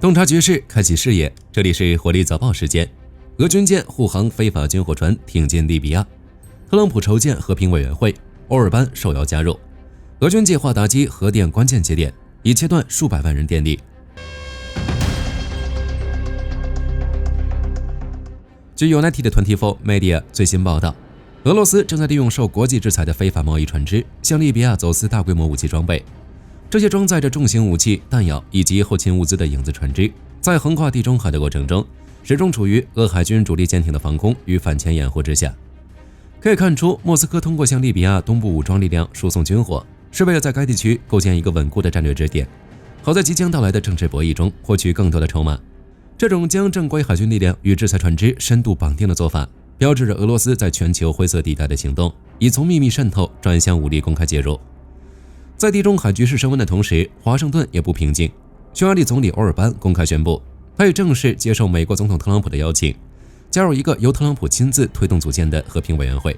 洞察局势，开启视野。这里是火力早报时间。俄军舰护航非法军火船挺进利比亚，特朗普筹建和平委员会，欧尔班受邀加入。俄军计划打击核电关键节点，以切断数百万人电力。据 United24 Media 最新报道，俄罗斯正在利用受国际制裁的非法贸易船只，向利比亚走私大规模武器装备。这些装载着重型武器、弹药以及后勤物资的影子船只，在横跨地中海的过程中，始终处于俄海军主力舰艇的防空与反潜掩护之下。可以看出，莫斯科通过向利比亚东部武装力量输送军火，是为了在该地区构建一个稳固的战略支点，好在即将到来的政治博弈中获取更多的筹码。这种将正规海军力量与制裁船只深度绑定的做法，标志着俄罗斯在全球灰色地带的行动已从秘密渗透转向武力公开介入。在地中海局势升温的同时，华盛顿也不平静。匈牙利总理欧尔班公开宣布，他已正式接受美国总统特朗普的邀请，加入一个由特朗普亲自推动组建的和平委员会。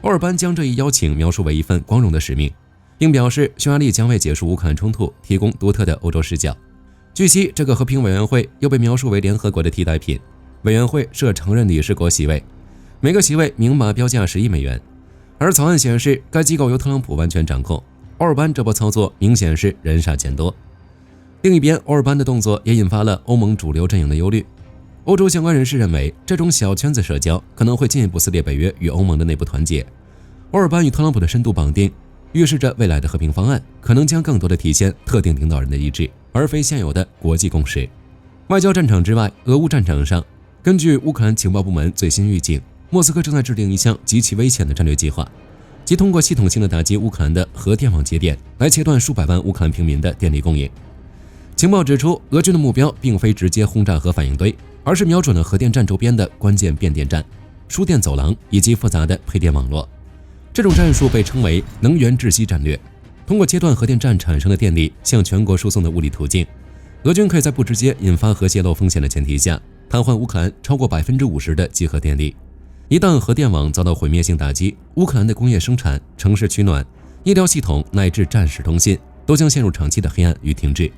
欧尔班将这一邀请描述为一份光荣的使命，并表示匈牙利将为结束乌克兰冲突提供独特的欧洲视角。据悉，这个和平委员会又被描述为联合国的替代品。委员会设常任理事国席位，每个席位明码标价10亿美元，而草案显示该机构由特朗普完全掌控。欧尔班这波操作明显是人傻钱多。另一边，欧尔班的动作也引发了欧盟主流阵营的忧虑。欧洲相关人士认为，这种小圈子社交可能会进一步撕裂北约与欧盟的内部团结。欧尔班与特朗普的深度绑定，预示着未来的和平方案可能将更多的体现特定领导人的意志，而非现有的国际共识。外交战场之外，俄乌战场上，根据乌克兰情报部门最新预警，莫斯科正在制定一项极其危险的战略计划，即通过系统性的打击乌克兰的核电网节点，来切断数百万乌克兰平民的电力供应。情报指出，俄军的目标并非直接轰炸核反应堆，而是瞄准了核电站周边的关键变电站、输电走廊以及复杂的配电网络。这种战术被称为能源窒息战略，通过切断核电站产生的电力向全国输送的物理途径，俄军可以在不直接引发核泄漏风险的前提下，瘫痪乌克兰超过 50% 的集合电力。一旦核电网遭到毁灭性打击，乌克兰的工业生产、城市取暖、医疗系统乃至战时通信都将陷入长期的黑暗与停滞。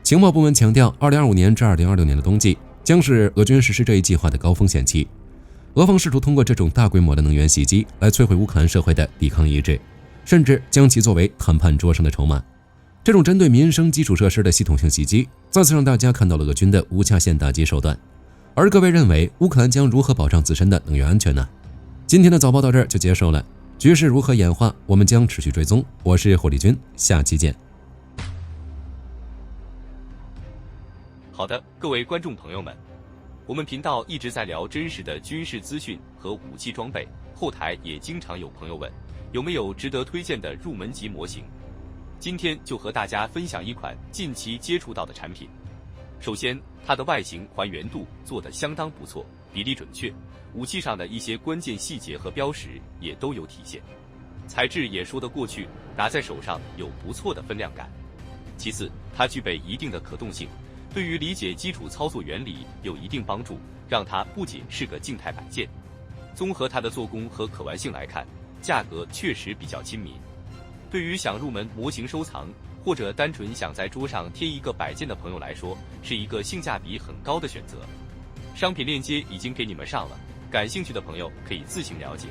情报部门强调，2025年至2026年的冬季将是俄军实施这一计划的高风险期。俄方试图通过这种大规模的能源袭击来摧毁乌克兰社会的抵抗意志，甚至将其作为谈判桌上的筹码。这种针对民生基础设施的系统性袭击，再次让大家看到了俄军的无下限打击手段。而各位认为乌克兰将如何保障自身的能源安全呢？今天的早报到这儿就结束了，局势如何演化，我们将持续追踪。我是火力军，下期见。好的，各位观众朋友们，我们频道一直在聊真实的军事资讯和武器装备，后台也经常有朋友问，有没有值得推荐的入门级模型？今天就和大家分享一款近期接触到的产品。首先，它的外形还原度做得相当不错，比例准确，武器上的一些关键细节和标识也都有体现，材质也说得过去，拿在手上有不错的分量感。其次，它具备一定的可动性，对于理解基础操作原理有一定帮助，让它不仅是个静态摆件。综合它的做工和可玩性来看，价格确实比较亲民。对于想入门模型收藏，或者单纯想在桌上贴一个摆件的朋友来说，是一个性价比很高的选择。商品链接已经给你们上了，感兴趣的朋友可以自行了解。